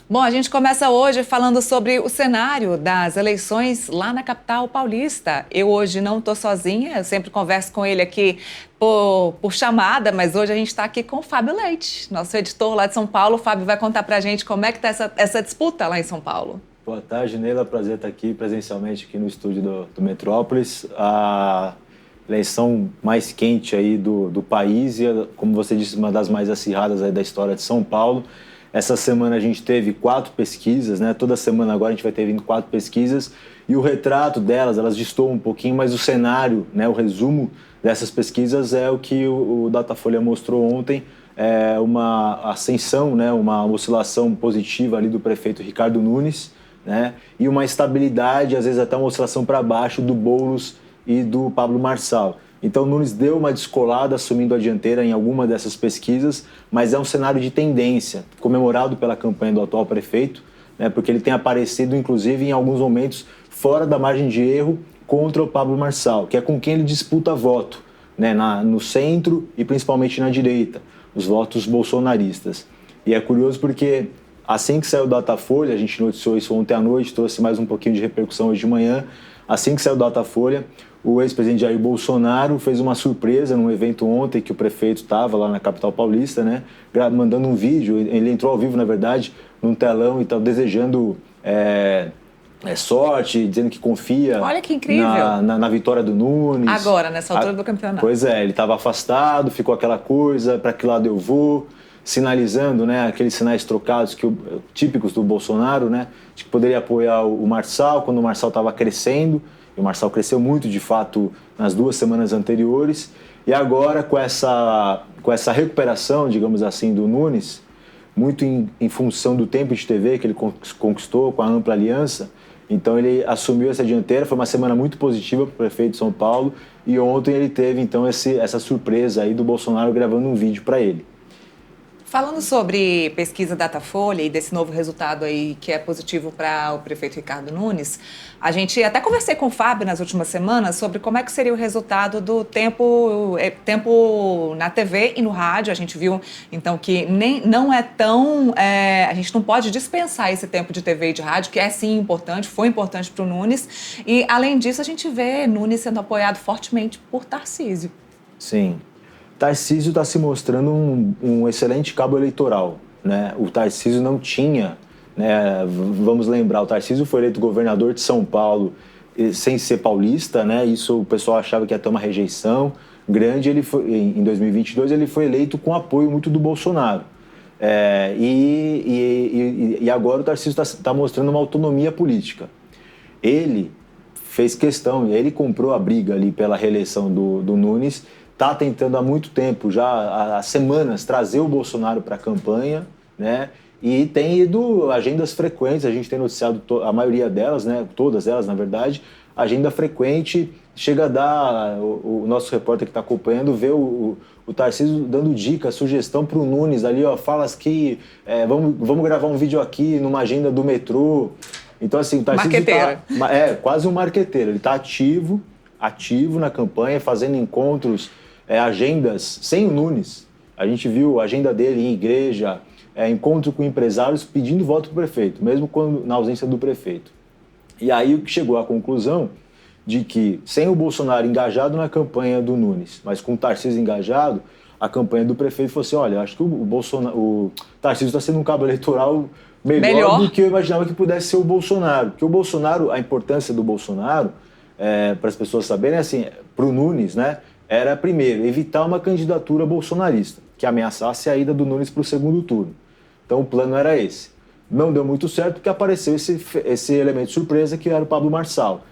Bom, a gente começa hoje falando sobre o cenário das eleições lá na capital paulista. Eu hoje não estou sozinha, eu sempre converso com ele aqui por chamada, mas hoje a gente está aqui com o Fábio Leite, nosso editor lá de São Paulo. O Fábio vai contar para a gente como é que está essa disputa lá em São Paulo. Boa tarde, Neila. Prazer estar aqui presencialmente aqui no estúdio do Metrópolis. A eleição mais quente aí do país e, como você disse, uma das mais acirradas aí da história de São Paulo. Essa semana a gente teve 4 pesquisas, né? Toda semana agora a gente vai ter vindo 4 pesquisas e o retrato delas, elas destoam um pouquinho, mas o cenário, né? O resumo dessas pesquisas é o que o Datafolha mostrou ontem, uma ascensão, né? Uma oscilação positiva ali do prefeito Ricardo Nunes, né? E uma estabilidade, às vezes até uma oscilação para baixo do Boulos e do Pablo Marçal. Então, o Nunes deu uma descolada, assumindo a dianteira em alguma dessas pesquisas, mas é um cenário de tendência, comemorado pela campanha do atual prefeito, né, porque ele tem aparecido, inclusive, em alguns momentos, fora da margem de erro, contra o Pablo Marçal, que é com quem ele disputa voto, né, no centro e principalmente na direita, os votos bolsonaristas. E é curioso porque, assim que saiu o Datafolha, a gente noticiou isso ontem à noite, trouxe mais um pouquinho de repercussão hoje de manhã, assim que saiu o Datafolha, o ex-presidente Jair Bolsonaro fez uma surpresa num evento ontem que o prefeito estava lá na capital paulista, né, mandando um vídeo. Ele entrou ao vivo, na verdade, num telão e estava desejando sorte, dizendo que confia. Olha que incrível. Na vitória do Nunes. Agora, nessa altura do campeonato. Pois é, ele estava afastado, ficou aquela coisa, para que lado eu vou, sinalizando, né, aqueles sinais trocados típicos do Bolsonaro, né, de que poderia apoiar o Marçal quando o Marçal estava crescendo. E o Marçal cresceu muito, de fato, nas 2 semanas anteriores. E agora, com essa recuperação, digamos assim, do Nunes, muito em função do tempo de TV que ele conquistou com a ampla aliança, então ele assumiu essa dianteira. Foi uma semana muito positiva para o prefeito de São Paulo. E ontem ele teve, então, essa surpresa aí do Bolsonaro gravando um vídeo para ele. Falando sobre pesquisa Datafolha e desse novo resultado aí que é positivo para o prefeito Ricardo Nunes, a gente até conversei com o Fábio nas últimas semanas sobre como é que seria o resultado do tempo na TV e no rádio. A gente viu, então, que não é tão... a gente não pode dispensar esse tempo de TV e de rádio, que é, sim, importante, foi importante para o Nunes. E, além disso, a gente vê Nunes sendo apoiado fortemente por Tarcísio. Sim. Tarcísio está se mostrando um excelente cabo eleitoral, né? O Tarcísio não tinha, né? Vamos lembrar, o Tarcísio foi eleito governador de São Paulo sem ser paulista, né? Isso o pessoal achava que ia ter uma rejeição grande. Em 2022 ele foi eleito com apoio muito do Bolsonaro. E agora o Tarcísio está mostrando uma autonomia política. Ele fez questão, ele comprou a briga ali pela reeleição do Nunes. Está tentando há muito tempo, já há semanas, trazer o Bolsonaro para a campanha, né? E tem ido agendas frequentes, a gente tem noticiado a maioria delas, né? Todas elas, na verdade, agenda frequente. Chega a dar, o nosso repórter que está acompanhando, vê o Tarcísio dando dica, sugestão para o Nunes ali, ó, falas que vamos gravar um vídeo aqui numa agenda do metrô. Então, assim, o Tarcísio quase um marqueteiro, ele está ativo na campanha, fazendo encontros, agendas sem o Nunes. A gente viu a agenda dele em igreja, encontro com empresários pedindo voto para o prefeito, mesmo na ausência do prefeito. E aí o que chegou à conclusão de que, sem o Bolsonaro engajado na campanha do Nunes, mas com o Tarcísio engajado, a campanha do prefeito falou assim: olha, acho que o Tarcísio está sendo um cabo eleitoral melhor do que eu imaginava que pudesse ser o Bolsonaro. Porque o Bolsonaro, a importância do Bolsonaro, para as pessoas saberem, assim, para o Nunes, né, era, primeiro, evitar uma candidatura bolsonarista, que ameaçasse a ida do Nunes para o segundo turno. Então o plano era esse. Não deu muito certo porque apareceu esse elemento surpresa, que era o Pablo Marçal,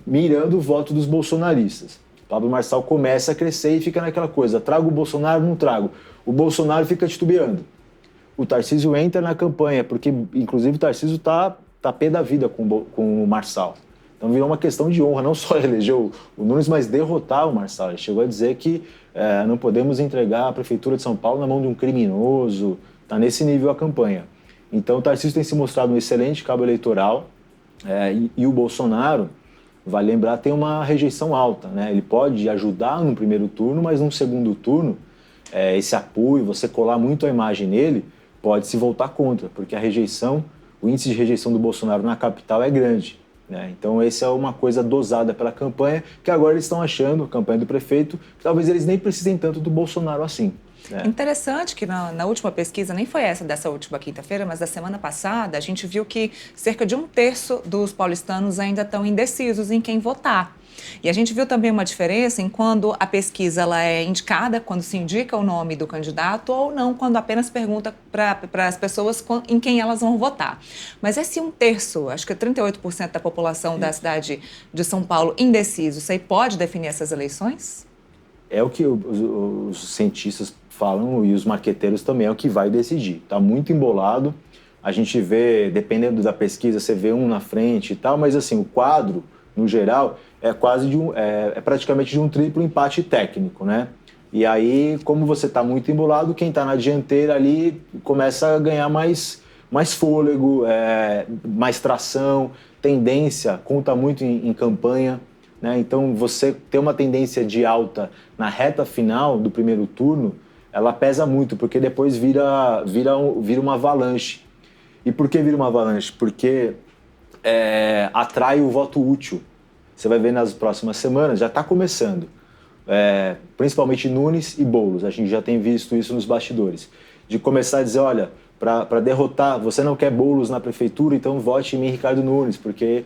mirando o voto dos bolsonaristas. O Pablo Marçal começa a crescer e fica naquela coisa: trago o Bolsonaro, não trago. O Bolsonaro fica titubeando. O Tarcísio entra na campanha, porque inclusive o Tarcísio está pé da vida com o Marçal. Então virou uma questão de honra, não só eleger o Nunes, mas derrotar o Marçal. Ele chegou a dizer que não podemos entregar a Prefeitura de São Paulo na mão de um criminoso. Está nesse nível a campanha. Então o Tarcísio tem se mostrado um excelente cabo eleitoral, e o Bolsonaro, vale lembrar, tem uma rejeição alta, né? Ele pode ajudar no primeiro turno, mas num segundo turno, esse apoio, você colar muito a imagem nele, pode se voltar contra, porque a rejeição o índice de rejeição do Bolsonaro na capital é grande, né? Então, essa é uma coisa dosada pela campanha, que agora eles estão achando, a campanha do prefeito, que talvez eles nem precisem tanto do Bolsonaro assim. Interessante que na última pesquisa, nem foi essa dessa última quinta-feira, mas da semana passada, a gente viu que cerca de 1/3 dos paulistanos ainda estão indecisos em quem votar. E a gente viu também uma diferença em quando a pesquisa ela é indicada, quando se indica o nome do candidato, ou não, quando apenas pergunta para as pessoas em quem elas vão votar. Mas esse 1/3, acho que 38% da população da cidade de São Paulo indeciso, isso aí pode definir essas eleições? É o que os cientistas falam e os marqueteiros também, é o que vai decidir. Está muito embolado, a gente vê, dependendo da pesquisa, você vê um na frente e tal, mas assim, o quadro, no geral, é praticamente de um triplo empate técnico, né? E aí, como você está muito embolado, quem está na dianteira ali começa a ganhar mais fôlego, mais tração, tendência, conta muito em campanha, né? Então, você ter uma tendência de alta na reta final do primeiro turno, ela pesa muito, porque depois vira uma avalanche. E por que vira uma avalanche? Porque atrai o voto útil. Você vai ver nas próximas semanas, já está começando, principalmente Nunes e Boulos, a gente já tem visto isso nos bastidores, de começar a dizer, olha, para derrotar, você não quer Boulos na prefeitura, então vote em mim, Ricardo Nunes, porque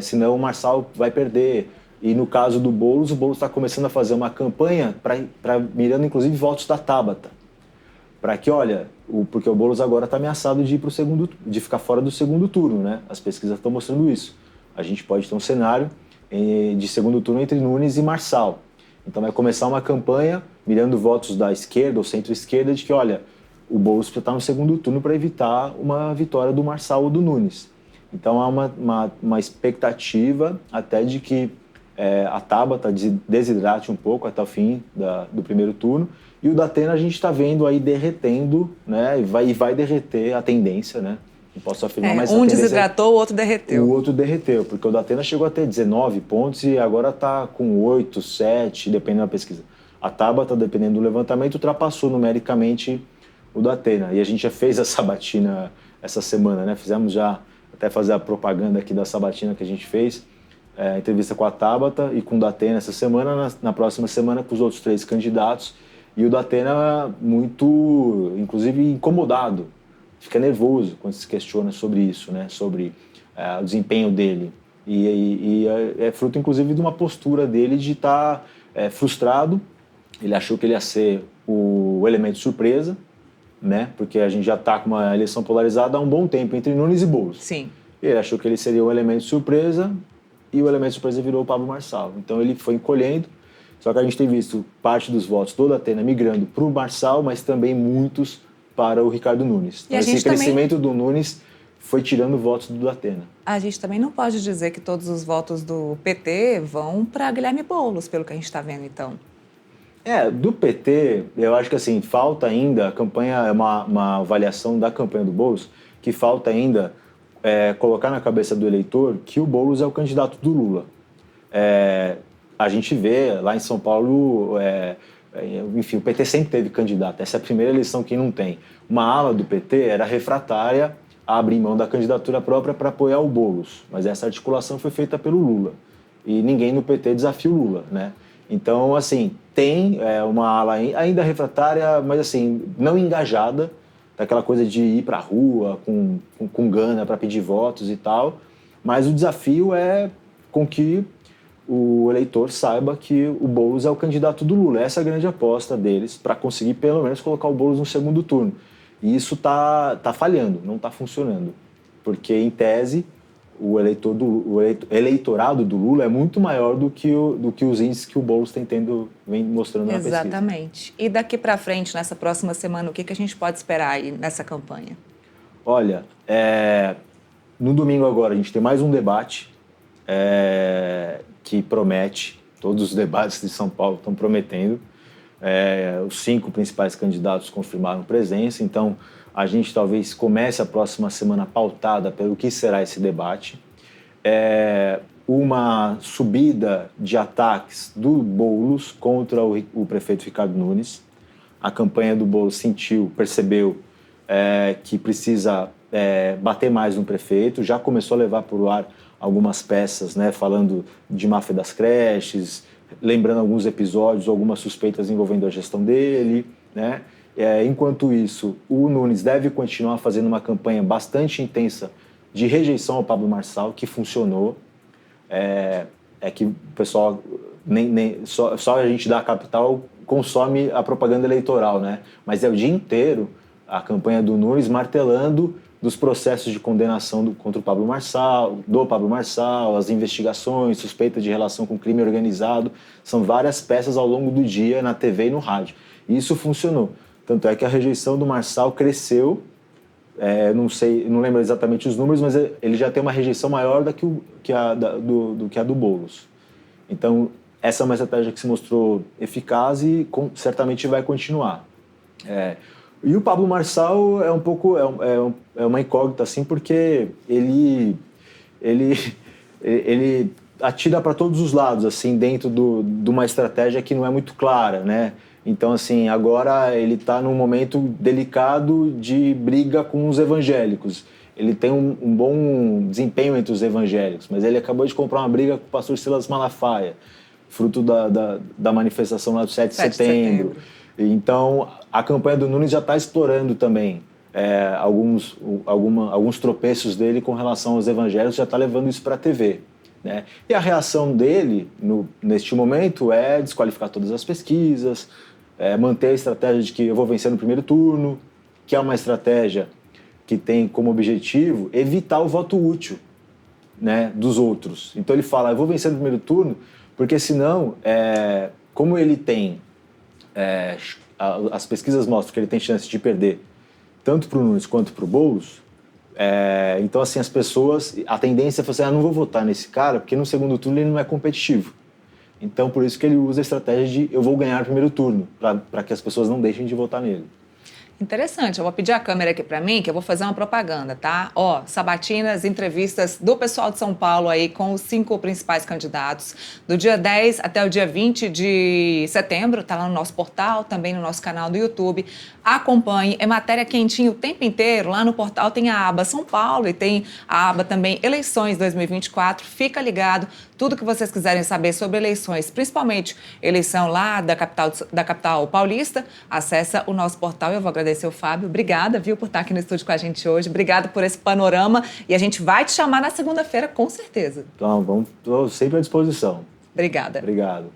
senão o Marçal vai perder. E no caso do Boulos, o Boulos está começando a fazer uma campanha mirando inclusive votos da Tabata, para que, olha, porque o Boulos agora está ameaçado de ficar fora do segundo turno, né? As pesquisas estão mostrando isso. A gente pode ter um cenário de segundo turno entre Nunes e Marçal. Então vai começar uma campanha mirando votos da esquerda ou centro-esquerda de que, olha, o Boulos precisa estar no segundo turno para evitar uma vitória do Marçal ou do Nunes. Então há uma expectativa até de que a Tabata desidrate um pouco até o fim do primeiro turno, e o Datena a gente está vendo aí derretendo, né? E vai derreter a tendência, né? Não posso afirmar, mas um desidratou, o outro derreteu. O outro derreteu, porque o Datena chegou a ter 19 pontos e agora está com 8, 7, dependendo da pesquisa. A Tabata, dependendo do levantamento, ultrapassou numericamente o Datena. E a gente já fez a sabatina essa semana, né? Fizemos já, até fazer a propaganda aqui da sabatina que a gente fez, entrevista com a Tabata e com o Datena essa semana, na próxima semana com os outros 3 candidatos. E o Datena muito, inclusive, incomodado, fica nervoso quando se questiona sobre isso, né? Sobre o desempenho dele. E é fruto, inclusive, de uma postura dele de estar frustrado. Ele achou que ele ia ser o elemento surpresa, né? Porque a gente já está com uma eleição polarizada há um bom tempo entre Nunes e Boulos. Sim. Ele achou que ele seria o elemento surpresa e o elemento surpresa virou o Pablo Marçal. Então ele foi encolhendo. Só que a gente tem visto parte dos votos do Datena migrando para o Marçal, mas também muitos para o Ricardo Nunes. Então, esse crescimento do Nunes foi tirando votos do Datena. A gente também não pode dizer que todos os votos do PT vão para Guilherme Boulos, pelo que a gente está vendo, então. Do PT, eu acho que assim, falta ainda, a campanha é uma avaliação da campanha do Boulos, que falta ainda colocar na cabeça do eleitor que o Boulos é o candidato do Lula. A gente vê lá em São Paulo, enfim, o PT sempre teve candidato, essa é a primeira eleição que não tem. Uma ala do PT era refratária a abrir mão da candidatura própria para apoiar o Boulos, mas essa articulação foi feita pelo Lula, e ninguém no PT desafia o Lula, né? Então, assim, tem uma ala ainda refratária, mas assim, não engajada, daquela coisa de ir para a rua com gana para pedir votos e tal, mas o desafio é com que o eleitor saiba que o Boulos é o candidato do Lula. Essa é a grande aposta deles para conseguir pelo menos colocar o Boulos no segundo turno. E isso tá falhando, não está funcionando. Porque, em tese, o eleitorado do Lula é muito maior do que os índices que o Boulos vem mostrando na pesquisa. Exatamente. E daqui para frente, nessa próxima semana, o que a gente pode esperar aí nessa campanha? Olha, no domingo agora a gente tem mais um debate que promete, todos os debates de São Paulo estão prometendo. Os 5 principais candidatos confirmaram presença, então a gente talvez comece a próxima semana pautada pelo que será esse debate. Uma subida de ataques do Boulos contra o prefeito Ricardo Nunes. A campanha do Boulos percebeu que precisa bater mais no prefeito, já começou a levar para o ar algumas peças, né, falando de máfia das creches, lembrando alguns episódios, algumas suspeitas envolvendo a gestão dele, né? Enquanto isso, o Nunes deve continuar fazendo uma campanha bastante intensa de rejeição ao Pablo Marçal, que funcionou. Que o pessoal, só a gente da capital consome a propaganda eleitoral, né? Mas é o dia inteiro a campanha do Nunes martelando dos processos de condenação contra o Pablo Marçal, as investigações, suspeita de relação com crime organizado. São várias peças ao longo do dia na TV e no rádio. E isso funcionou. Tanto é que a rejeição do Marçal cresceu, não lembro exatamente os números, mas ele já tem uma rejeição maior do que a do Boulos. Então, essa é uma estratégia que se mostrou eficaz e certamente vai continuar. E o Pablo Marçal é uma incógnita, assim, porque ele atira para todos os lados, assim, dentro de uma estratégia que não é muito clara, né? Então, assim, agora ele está num momento delicado de briga com os evangélicos. Ele tem um bom desempenho entre os evangélicos, mas ele acabou de comprar uma briga com o pastor Silas Malafaia, fruto da manifestação lá do 7 de setembro. Então, a campanha do Nunes já está explorando também alguns tropeços dele com relação aos evangélicos, já está levando isso para a TV. Né? E a reação dele, neste momento, é desqualificar todas as pesquisas, manter a estratégia de que eu vou vencer no primeiro turno, que é uma estratégia que tem como objetivo evitar o voto útil, né, dos outros. Então ele fala, eu vou vencer no primeiro turno, porque senão, como ele tem... as pesquisas mostram que ele tem chance de perder tanto para o Nunes quanto para o Boulos. Então, assim, as pessoas, a tendência é falar assim, não vou votar nesse cara porque no segundo turno ele não é competitivo. Então, por isso que ele usa a estratégia de eu vou ganhar no primeiro turno, para que as pessoas não deixem de votar nele. Interessante, eu vou pedir a câmera aqui para mim, que eu vou fazer uma propaganda, tá? Sabatinas, entrevistas do pessoal de São Paulo aí com os 5 principais candidatos, do dia 10 até o dia 20 de setembro, tá lá no nosso portal, também no nosso canal do YouTube. Acompanhe, é matéria quentinha o tempo inteiro, lá no portal tem a aba São Paulo e tem a aba também Eleições 2024, fica ligado, tudo que vocês quiserem saber sobre eleições, principalmente eleição lá da capital paulista, acessa o nosso portal. Eu vou agradecer o Fábio, obrigada, viu, por estar aqui no estúdio com a gente hoje, obrigado por esse panorama e a gente vai te chamar na segunda-feira, com certeza. Então, estou sempre à disposição. Obrigada. Obrigado.